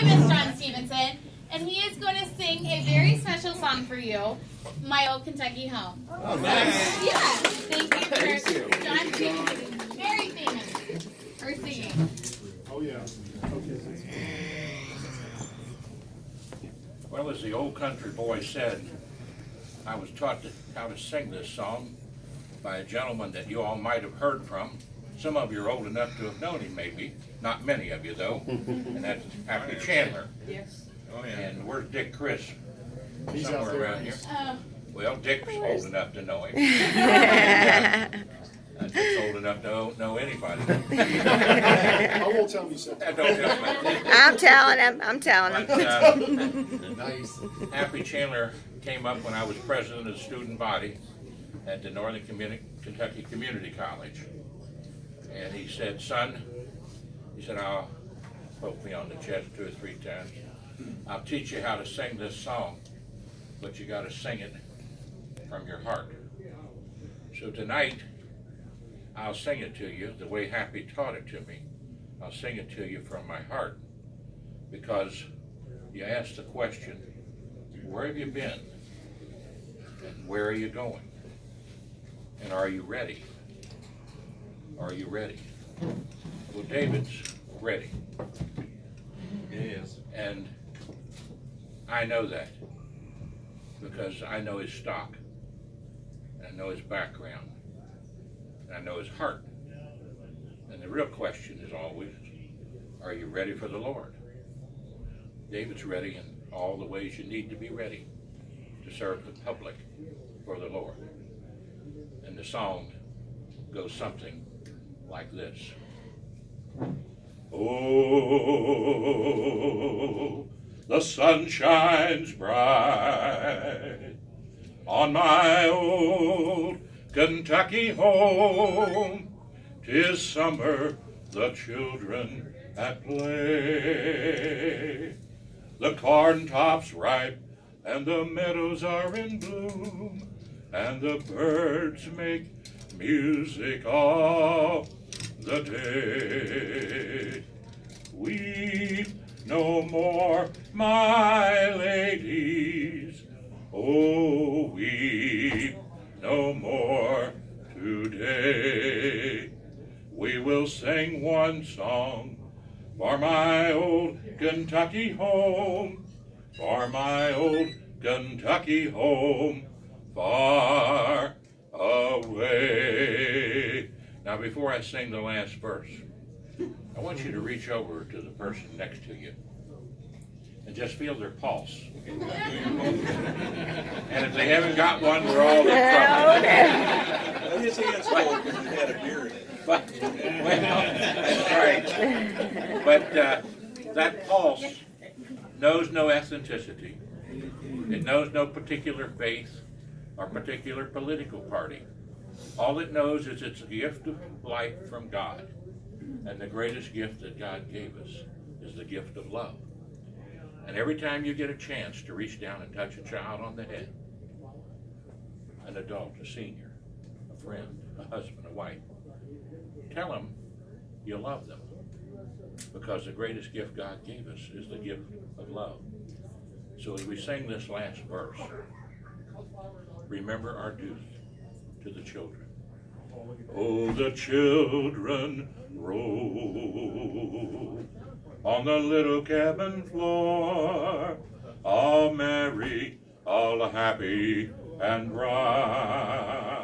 name is John Stephenson, and he is going to sing a very special song for you, My Old Kentucky Home. Oh, nice. Yeah, thank you for John Stephenson. Very famous for singing. Oh, yeah. Okay. Well, as the old country boy said, I was taught how to sing this song by a gentleman that you all might have heard from. Some of you are old enough to have known him, maybe. Not many of you, though. And that's Happy Chandler. Yes. Oh, yeah. And where's Dick Chris? He's Somewhere around here. Well, Dick's old enough to know him. Dick's old enough to know anybody. I won't tell me something. Don't tell me. I'm telling him. I'm telling him. Nice. Happy Chandler came up when I was president of the student body at the Northern Kentucky Community College. And he said, son, he said, I'll poke me on the chest 2 or 3 times. I'll teach you how to sing this song, but you got to sing it from your heart. So tonight, I'll sing it to you the way Happy taught it to me. I'll sing it to you from my heart, because you asked the question, where have you been? And where are you going? And are you ready? Are you ready? Well, David's ready. He is. And I know that because I know his stock, and I know his background, and I know his heart. And the real question is always, are you ready for the Lord? David's ready in all the ways you need to be ready to serve the public for the Lord. And the song goes something like this. Oh, the sun shines bright on my old Kentucky home. 'Tis summer, the children at play. The corn tops ripe and the meadows are in bloom, and the birds make music all the day. Weep no more, my ladies, oh, weep no more today. We will sing one song for my old Kentucky home, for my old Kentucky home, far away. Now, before I sing the last verse, I want you to reach over to the person next to you and just feel their pulse. And if they haven't got one, we're all in trouble. Well, his hands cold because he had a beer in it. But, well, that's right. But that pulse knows no ethnicity. It knows no particular faith or particular political party. All it knows is it's a gift of life from God. And the greatest gift that God gave us is the gift of love. And every time you get a chance to reach down and touch a child on the head, an adult, a senior, a friend, a husband, a wife, tell them you love them. Because the greatest gift God gave us is the gift of love. So as we sing this last verse, remember our duty to the children. Oh, the children roll on the little cabin floor, all merry, all happy and bright.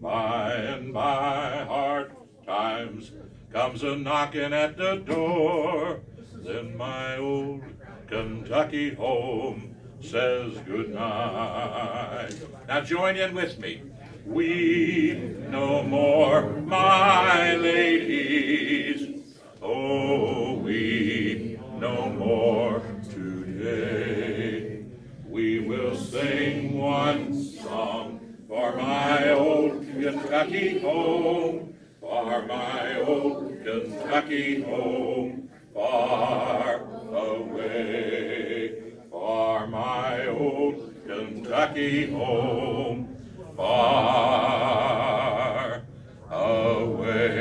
By and by, hard times comes a knocking at the door, then my old Kentucky home says goodnight. Now join in with me. Weep no more, my ladies, oh, weep no more today. We will sing one song for my old Kentucky home, for my old Kentucky home, far away, for my old Kentucky home, far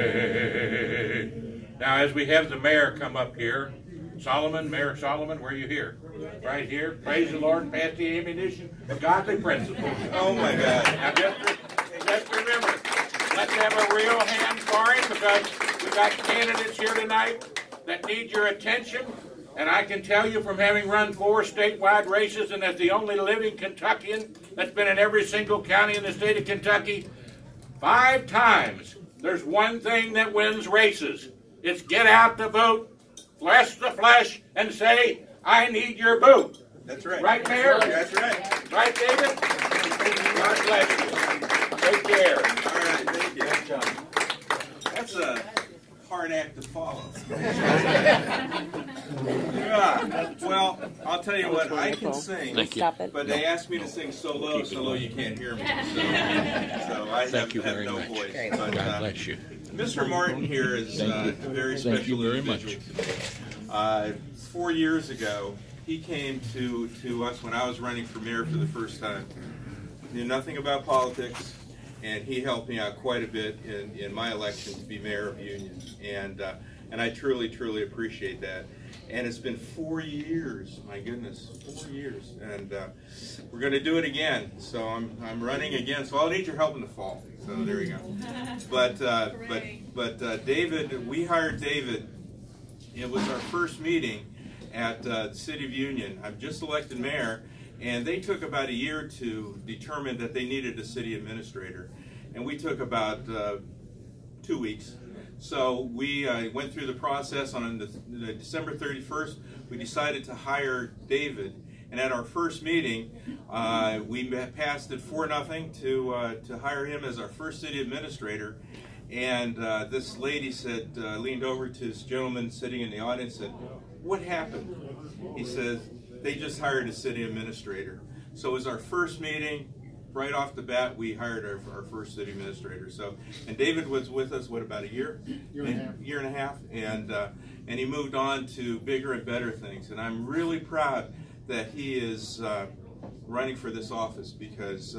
away. Now, as we have the mayor come up here, Solomon, Mayor Solomon, were you here? Right here. Praise the Lord and pass the ammunition of godly principles. Oh my God. Now just remember, let's have a real hand for him, because we've got candidates here tonight that need your attention. And I can tell you from having run 4 statewide races, and as the only living Kentuckian that's been in every single county in the state of Kentucky, 5 times, there's one thing that wins races. It's get out the vote, bless the flesh, and say, I need your vote. That's right. Right, Mayor? That's right. Right, David? God bless you. Take care. All right, thank you. That's a hard act to follow. Yeah. Well, I'll tell you what, I can sing, but they asked me to sing so low you can't hear me. So I have no voice. But, God bless you. Mr. Martin here is a very special individual. 4 years ago, he came to us when I was running for mayor for the first time. Knew nothing about politics, and he helped me out quite a bit in my election to be mayor of Union. And I truly, truly appreciate that. And it's been 4 years, my goodness, 4 years. And we're going to do it again. So I'm running again. So I'll need your help in the fall. So there you go. But David, we hired David. It was our first meeting at the City of Union. I'm just elected mayor, and they took about a year to determine that they needed a city administrator. And we took about 2 weeks. So we went through the process. On the December 31st, we decided to hire David. And at our first meeting, we passed it 4-0 to hire him as our first city administrator. And this lady said, leaned over to this gentleman sitting in the audience and said, "What happened?" He says, "They just hired a city administrator." So it was our first meeting. Right off the bat, we hired our first city administrator. So, and David was with us, what, about a year? Year and a half. And he moved on to bigger and better things. And I'm really proud that he is running for this office, because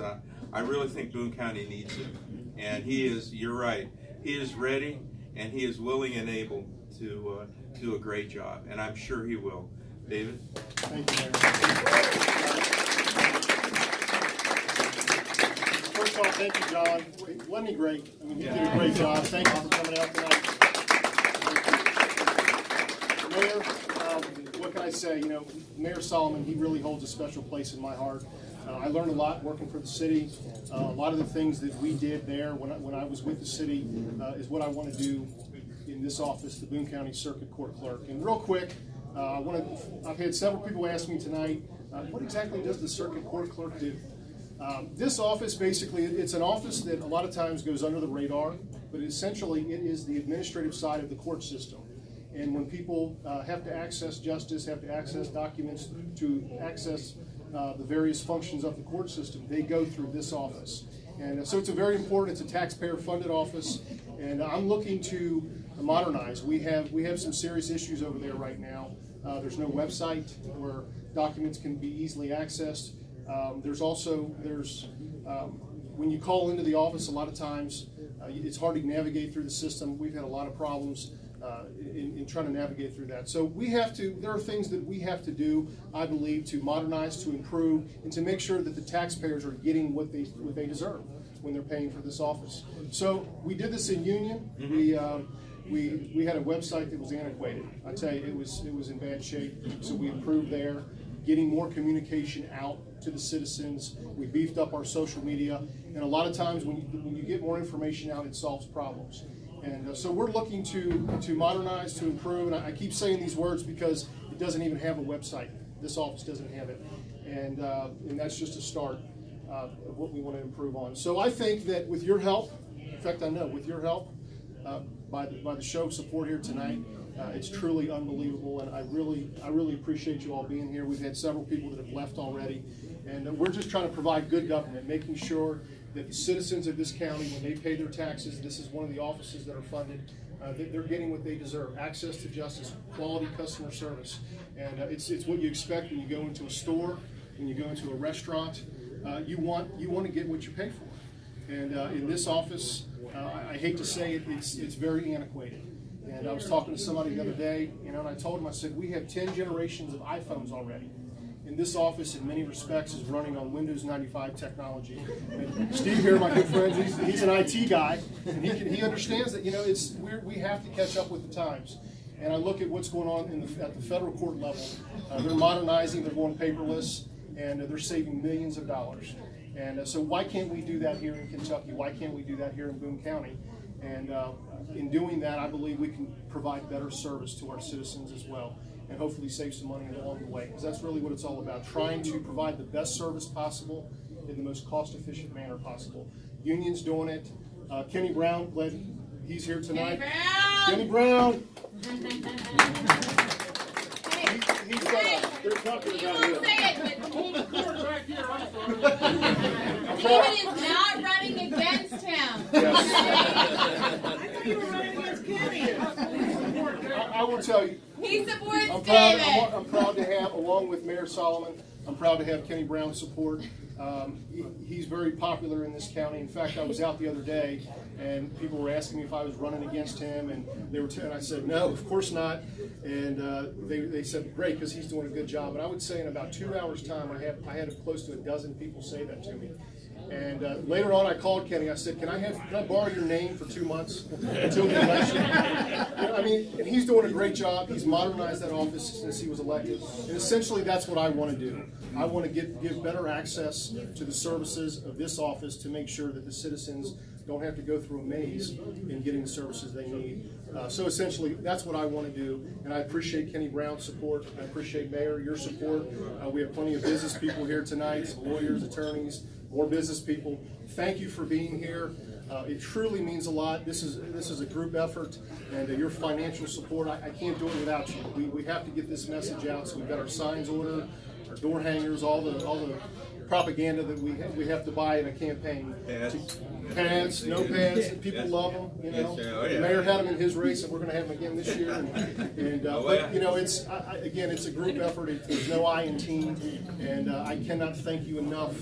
I really think Boone County needs him. And he is, you're right, he is ready and he is willing and able to do a great job. And I'm sure he will. David? Thank you, Mayor. First of all, thank you, John. Wasn't he great? I mean, he did a great job. Thank you for coming out tonight. Mayor, what can I say? You know, Mayor Solomon, he really holds a special place in my heart. I learned a lot working for the city. A lot of the things that we did there when I was with the city is what I want to do in this office, the Boone County Circuit Court Clerk. And real quick, I've had several people ask me tonight, what exactly does the Circuit Court Clerk do? This office, basically, it's an office that a lot of times goes under the radar, but essentially it is the administrative side of the court system. And when people have to access justice, have to access documents, to access the various functions of the court system, they go through this office. And so it's a very important, it's a taxpayer-funded office, and I'm looking to modernize. We have some serious issues over there right now. There's no website where documents can be easily accessed. When you call into the office, a lot of times it's hard to navigate through the system. We've had a lot of problems in trying to navigate through that. So there are things that we have to do, I believe, to modernize, to improve, and to make sure that the taxpayers are getting what they deserve when they're paying for this office. So we did this in Union. We had a website that was antiquated. I tell you, it was in bad shape. So we improved there, getting more communication out to the citizens. We beefed up our social media, and a lot of times when you get more information out, it solves problems. And so we're looking to modernize, to improve, and I keep saying these words because it doesn't even have a website. This office doesn't have it, and that's just a start of what we want to improve on. So I think that with your help, in fact I know with your help, by the show of support here tonight, it's truly unbelievable, and I really appreciate you all being here. We've had several people that have left already, and we're just trying to provide good government, making sure that the citizens of this county, when they pay their taxes, this is one of the offices that are funded, they're getting what they deserve: access to justice, quality customer service, and it's what you expect when you go into a store, when you go into a restaurant. You want to get what you pay for, and in this office, I hate to say it, it's very antiquated. And I was talking to somebody the other day, and I told him, I said, we have 10 generations of iPhones already. And this office, in many respects, is running on Windows 95 technology. And Steve here, my good friend, he's an IT guy, and he understands that we have to catch up with the times. And I look at what's going on at the federal court level. They're modernizing, they're going paperless, and they're saving millions of dollars. And so why can't we do that here in Kentucky? Why can't we do that here in Boone County? And in doing that, I believe we can provide better service to our citizens as well, and hopefully save some money along the way, because that's really what it's all about, trying to provide the best service possible in the most cost-efficient manner possible. Union's doing it. Kenny Brown, glad he's here tonight. Kenny Brown! They're talking about him. David is not running against him. Yes. I thought you were running against Kenny. I will tell you. He supports David. I'm proud to have, along with Mayor Solomon, I'm proud to have Kenny Brown's support. He's very popular in this county. In fact, I was out the other day, and people were asking me if I was running against him, and and I said, no, of course not. And they said, great, because he's doing a good job. And I would say in about 2 hours' time, I had close to a dozen people say that to me. And later on, I called Kenny. I said, can I borrow your name for 2 months until the election? I mean, and he's doing a great job. He's modernized that office since he was elected. And essentially, that's what I want to do. I want to give better access to the services of this office to make sure that the citizens don't have to go through a maze in getting the services they need. So essentially, that's what I want to do, and I appreciate Kenny Brown's support. I appreciate Mayor, your support. We have plenty of business people here tonight, some lawyers, attorneys, more business people. Thank you for being here. It truly means a lot. This is a group effort, and your financial support, I can't do it without you. We have to get this message out, so we've got our signs ordered, our door hangers, all the propaganda that we have to buy in a campaign. Pants, no pants. People love them. The mayor had them in his race, and we're going to have them again this year. But it's a group effort. There's no I in team, and I cannot thank you enough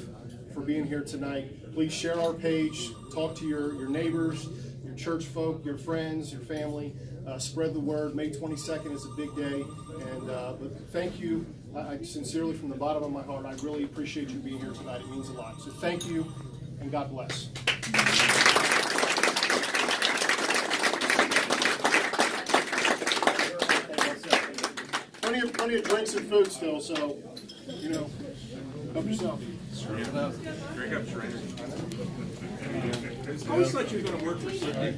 for being here tonight. Please share our page. Talk to your neighbors, your church folk, your friends, your family. Spread the word. May 22nd is a big day, and but thank you. I sincerely, from the bottom of my heart, I really appreciate you being here tonight. It means a lot. So thank you, and God bless. Plenty of drinks and food still, so, help yourself. Drink up, Shriner. I always thought you were going to work for Sydney.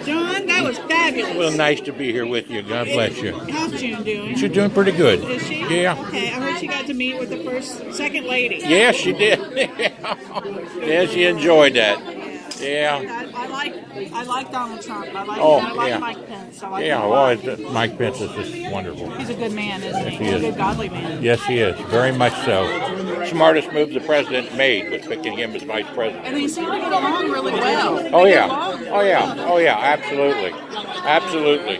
John, that was fabulous. Well, nice to be here with you. God bless you. How's June doing? She's doing pretty good. Is she? Yeah. Okay, I heard she got to meet with the second lady. Yeah, she did. Yeah, she enjoyed that. Yeah. I like Donald Trump. I like Mike Pence. Mike Pence is just wonderful. He's a good man, isn't he? Yes, he He's is. a good, godly man. Yes, he is. Very much so. Smartest move the president made was picking him as vice president. And they seem to get along really well. Oh yeah. Oh yeah. Oh yeah. Absolutely. Absolutely.